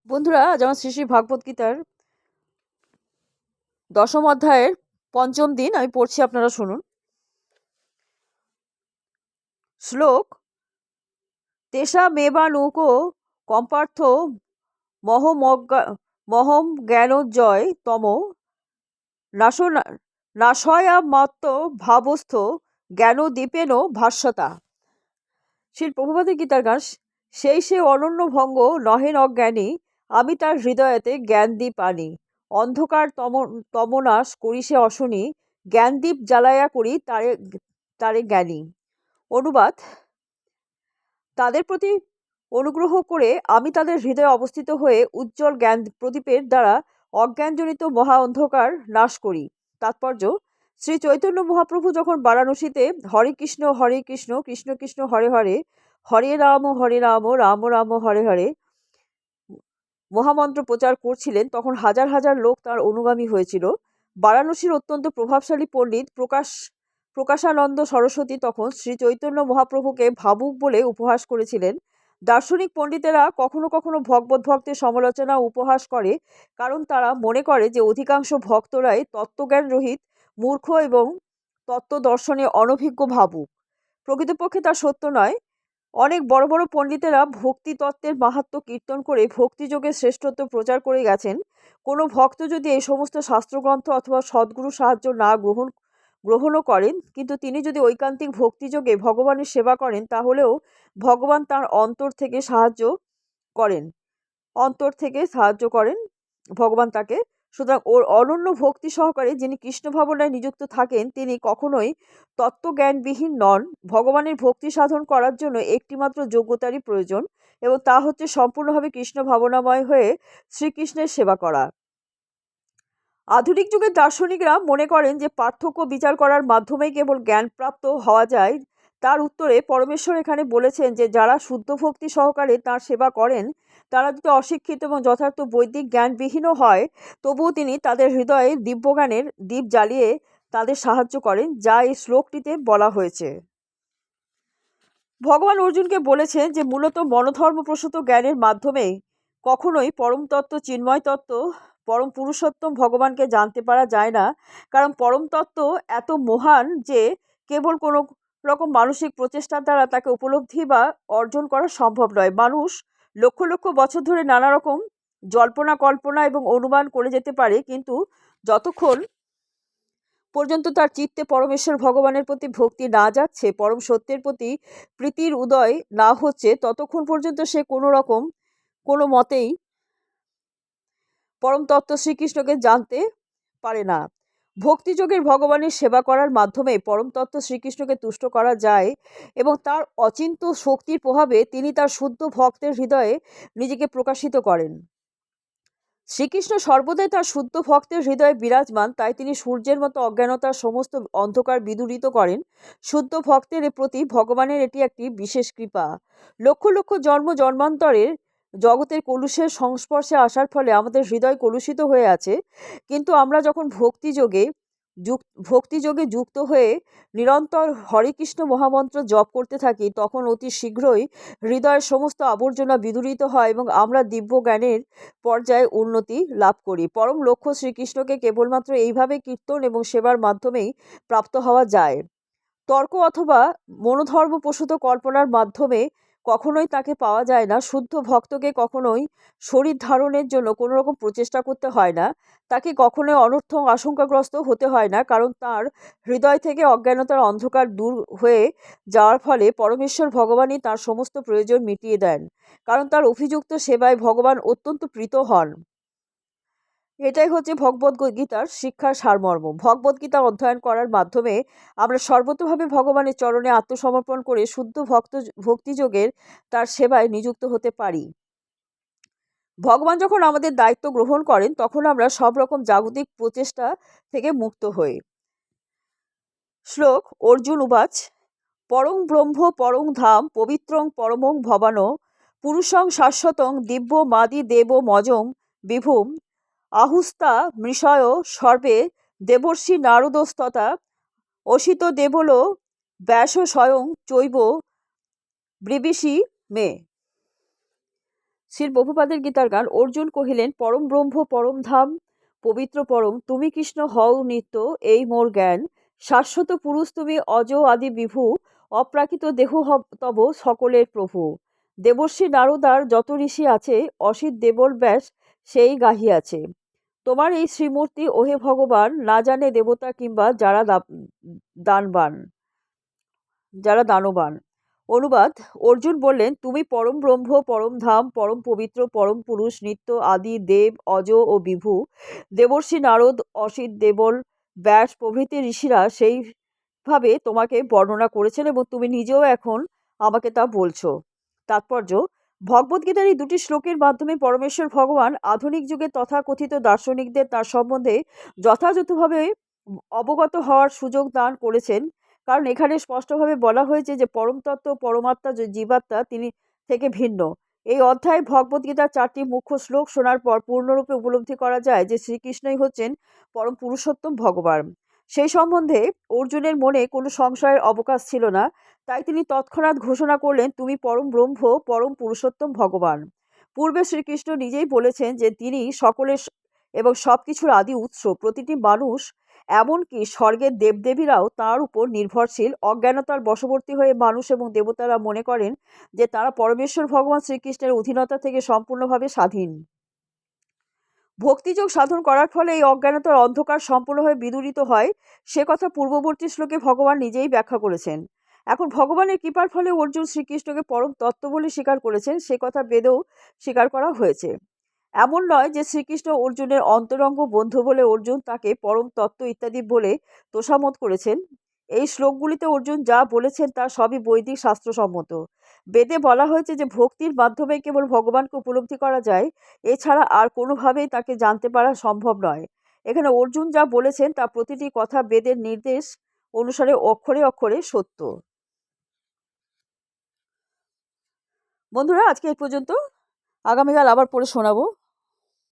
বন্ধুরা, আজ আমার শ্রী শ্রী ভাগবত গীতার 10ম অধ্যায়ের 5ম দিন আমি পড়ছি, আপনারা শুনুন। শ্লোক: তেষা মেবা নৌকো কম্পার্থ মহম জ্ঞানোজ্জয় তম নাশয়া মত্ত ভাবস্থ জ্ঞানদীপেন ভাস্বতা। শ্রীল প্রভুপাদের গীতার গান। সেই সে অনন্য ভঙ্গ নহেন অজ্ঞানী, আমি তার হৃদয়েতে জ্ঞানদীপ আনি। অন্ধকার তমনাশ করি সে অশনি, জ্ঞানদীপ জ্বালায়া করি তারে তারে জ্ঞানী। অনুবাদ: তাদের প্রতি অনুগ্রহ করে আমি তাদের হৃদয়ে অবস্থিত হয়ে উজ্জ্বল জ্ঞান প্রদীপের দ্বারা অজ্ঞানজনিত মহা অন্ধকার নাশ করি। তাৎপর্য: শ্রী চৈতন্য মহাপ্রভু যখন বারাণসীতে হরে কৃষ্ণ কৃষ্ণ কৃষ্ণ হরে হরে, হরে রাম রাম রাম হরে হরে মহামন্ত্র প্রচার করছিলেন, তখন হাজার হাজার লোক তার অনুগামী হয়েছিল। বারাণসীর অত্যন্ত প্রভাবশালী পণ্ডিত প্রকাশানন্দ সরস্বতী তখন শ্রী চৈতন্য মহাপ্রভুকে ভাবুক বলে উপহাস করেছিলেন। দার্শনিক পণ্ডিতেরা কখনো কখনো ভগবত ভক্তের সমালোচনা উপহাস করে, কারণ তারা মনে করে যে অধিকাংশ ভক্তরাই তত্ত্বজ্ঞান রহিত, মূর্খ এবং তত্ত্ব দর্শনে অনভিজ্ঞ ভাবুক। প্রকৃতপক্ষে তা সত্য নয়। অনেক বড় বড় পণ্ডিতেরা ভক্তি তত্ত্বের মাহাত্ম্য কীর্তন করে ভক্তিযোগের শ্রেষ্ঠত্ব প্রচার করে গেছেন। কোনো ভক্ত যদি এই সমস্ত শাস্ত্রগ্রন্থ অথবা সদ্গুরু সাহায্য না গ্রহণও করেন, কিন্তু তিনি যদি ঐকান্তিক ভক্তিযোগে ভগবানের সেবা করেন, তাহলেও ভগবান তার অন্তর থেকে সাহায্য করেন ভগবান তাকে। সুতরাং ওর অনন্য ভক্তি সহকারে যিনি কৃষ্ণ ভাবনায় নিযুক্ত থাকেন, তিনি কখনোই তত্ত্বজ্ঞানবিহীন নন। ভগবানের ভক্তি সাধন করার জন্য একটিমাত্র যোগ্যতারই প্রয়োজন, এবং তা হচ্ছে সম্পূর্ণভাবে কৃষ্ণ ভাবনাময় হয়ে শ্রীকৃষ্ণের সেবা করা। আধুনিক যুগের দার্শনিকরা মনে করেন যে পার্থক্য বিচার করার মাধ্যমেই কেবল জ্ঞানপ্রাপ্ত হওয়া যায়। তার উত্তরে পরমেশ্বর এখানে বলেছেন যে যারা শুদ্ধ ভক্তি সহকারে তাঁর সেবা করেন, তারা যদি অশিক্ষিত এবং যথার্থ বৈদিক জ্ঞানবিহীনও হয়, তবুও তিনি তাদের হৃদয়ে দিব্যজ্ঞানের দীপ জ্বালিয়ে তাদের সাহায্য করেন, যা এই শ্লোকটিতে বলা হয়েছে। ভগবান অর্জুনকে বলেছেন যে মূলত মনোধর্মপ্রসূত জ্ঞানের মাধ্যমে কখনোই পরম তত্ত্ব, চিন্ময় তত্ত্ব, পরম পুরুষোত্তম ভগবানকে জানতে পারা যায় না। কারণ পরম তত্ত্ব এত মহান যে কেবল কোনো রকম মানসিক প্রচেষ্টার দ্বারা তাকে উপলব্ধি বা অর্জন করা সম্ভব নয়। মানুষ লক্ষ লক্ষ বছর ধরে নানা রকম জল্পনা কল্পনা এবং অনুমান করে যেতে পারে, কিন্তু যতক্ষণ পর্যন্ত তার চিত্তে পরমেশ্বর ভগবানের প্রতি ভক্তি না যাচ্ছে, পরম সত্যের প্রতি প্রীতির উদয় না হচ্ছে, ততক্ষণ পর্যন্ত সে কোনো মতেই পরম তত্ত্ব শ্রীকৃষ্ণকে জানতে পারে না। ভক্তিযোগের ভগবানের সেবা করার মাধ্যমে পরম তত্ত্ব শ্রীকৃষ্ণকে তুষ্ট করা যায়, এবং তার অচিন্ত শক্তির প্রভাবে তিনি তার শুদ্ধ ভক্তের হৃদয়ে নিজেকে প্রকাশিত করেন। শ্রীকৃষ্ণ সর্বদাই তার শুদ্ধ ভক্তের হৃদয়ে বিরাজমান, তাই তিনি সূর্যের মতো অজ্ঞানতার সমস্ত অন্ধকার বিদূরিত করেন। শুদ্ধ ভক্তের প্রতি ভগবানের এটি একটি বিশেষ কৃপা। লক্ষ লক্ষ জন্মান্তরের জগতের কলুষের সংস্পর্শে আসার ফলে আমাদের হৃদয় কলুষিত হয়ে আছে, কিন্তু আমরা যখন ভক্তিযোগে যুক্ত হয়ে নিরন্তর হরে কৃষ্ণ মহামন্ত্র জপ করতে থাকি, তখন অতি শীঘ্রই হৃদয়ের সমস্ত আবর্জনা বিদূরিত হয় এবং আমরা দিব্য জ্ঞানের পর্যায়ে উন্নতি লাভ করি। পরম লক্ষ্য শ্রীকৃষ্ণকে কেবলমাত্র এইভাবে কীর্তন এবং সেবার মাধ্যমেই প্রাপ্ত হওয়া যায়। তর্ক অথবা মনোধর্মপ্রসূত কল্পনার মাধ্যমে কখনোই তাকে পাওয়া যায় না। শুদ্ধ ভক্তকে কখনোই শরীর ধারণের জন্য কোনো রকম প্রচেষ্টা করতে হয় না। তাকে কখনোই অনর্থ আশঙ্কাগ্রস্ত হতে হয় না, কারণ তার হৃদয় থেকে অজ্ঞানতার অন্ধকার দূর হয়ে যাওয়ার ফলে পরমেশ্বর ভগবানই তার সমস্ত প্রয়োজন মিটিয়ে দেন, কারণ তার অভিযুক্ত সেবায় ভগবান অত্যন্ত প্রীত হন। এটাই হচ্ছে ভগবদ্গীতার শিক্ষার সারমর্ম। ভগবদ্গীতা অধ্যয়ন করার মাধ্যমে আমরা সর্বতোভাবে ভগবানের চরণে আত্মসমর্পণ করে শুদ্ধ ভক্তিযোগের তার সেবায় নিযুক্ত হতে পারি। ভগবান যখন আমাদের দায়িত্ব গ্রহণ করেন, তখন আমরা সব রকম জাগতিক প্রচেষ্টা থেকে মুক্ত হই। শ্লোক: অর্জুন উবাচ পরং ব্রহ্ম পরং ধাম পবিত্রং পরমং ভবান পুরুষং শাশ্বতং দিব্য মাদি দেব মজং বিভুম আহুস্তা মৃষয় সর্বে দেবর্ষি নারদস্ততা অসিত দেবল ব্যাস স্বয়ং চৈব ব্রিবিষি মে। শ্রীল প্রভুপাদের গীতার গান। অর্জুন কহিলেন, পরম ব্রহ্ম পরম ধাম পবিত্র পরম, তুমি কৃষ্ণ হও নিত্য, এই মোর জ্ঞান। শাশ্বত পুরুষ তুমি, অজ আদি বিভু, অপ্রাকৃত দেহ তব সকলের প্রভু। দেবর্ষি নারদার যত ঋষি আছে, অসিত দেবল ব্যাস সেই গাহিয়াছে। তোমার এই শ্রীমূর্তি ওহে ভগবান, না জানে দেবতা কিংবা দানবান যারা দানবান। অনুবাদ। অর্জুন বললেন, তুমি পরম ব্রহ্ম পরম ধাম পরম পবিত্র পরম পুরুষ, নিত্য আদি দেব অজ ও বিভু। দেবর্ষি নারদ, অসিত দেবল ব্যাস প্রভৃতি ঋষিরা সেইভাবে তোমাকে বর্ণনা করেছেন এবং তুমি নিজেও এখন আমাকে তা বলছো। তাৎপর্য। ভগবদ্গীতার এই দুটি শ্লোকের মাধ্যমে পরমেশ্বর ভগবান আধুনিক যুগে তথাকথিত দার্শনিকদের তার সম্বন্ধে যথাযথভাবে অবগত হওয়ার সুযোগ দান করেছেন। কারণ এখানে স্পষ্টভাবে বলা হয়েছে যে পরমতত্ত্ব পরমাত্মা যে জীবাত্মা তিনি থেকে ভিন্ন। এই অধ্যায়ে ভগবদ্গীতার 4টি মুখ্য শ্লোক শোনার পর পূর্ণরূপে উপলব্ধি করা যায় যে শ্রীকৃষ্ণই হচ্ছেন পরম পুরুষোত্তম ভগবান। সেই সম্বন্ধে অর্জুনের মনে কোনো সংশয়ের অবকাশ ছিল না। তাই তিনি তৎক্ষণাৎ ঘোষণা করলেন, তুমি পরম ব্রহ্ম পরম পুরুষোত্তম ভগবান। পূর্বে শ্রীকৃষ্ণ নিজেই বলেছেন যে তিনি সকলের এবং সব কিছুর আদি উৎস। প্রতিটি মানুষ, এমনকি স্বর্গের দেবদেবীরাও তাঁর উপর নির্ভরশীল। অজ্ঞানতার বশবর্তী হয়ে মানুষ এবং দেবতারা মনে করেন যে তারা পরমেশ্বর ভগবান শ্রীকৃষ্ণের অধীনতা থেকে সম্পূর্ণভাবে স্বাধীন। ভক্তিযোগ সাধন করার ফলে এই অজ্ঞানতার অন্ধকার সম্পূর্ণভাবে বিদূরিত হয়, সে কথা পূর্ববর্তী শ্লোকে ভগবান নিজেই ব্যাখ্যা করেছেন। এখন ভগবানের কৃপার ফলে অর্জুন শ্রীকৃষ্ণকে পরম তত্ত্ব বলে স্বীকার করেছেন, সে কথা বেদেও স্বীকার করা হয়েছে। এমন নয় যে শ্রীকৃষ্ণ অর্জুনের অন্তরঙ্গ বন্ধু বলে অর্জুন তাকে পরম তত্ত্ব ইত্যাদি বলে তোষামোদ করেছেন। এই শ্লোকগুলিতে অর্জুন যা বলেছেন তা সবই বৈদিক শাস্ত্রসম্মত। বেদে বলা হয়েছে যে ভক্তির মাধ্যমে কেবল ভগবানকে উপলব্ধি করা যায়, এছাড়া আর কোনোভাবেই তাকে জানতে পারা সম্ভব নয়। এখানে অর্জুন যা বলেছেন তা প্রতিটি কথা বেদের নির্দেশ অনুসারে অক্ষরে অক্ষরে সত্য। বন্ধুরা, আজকে এই পর্যন্ত। আগামীকাল আবার পড়ে শোনাবো।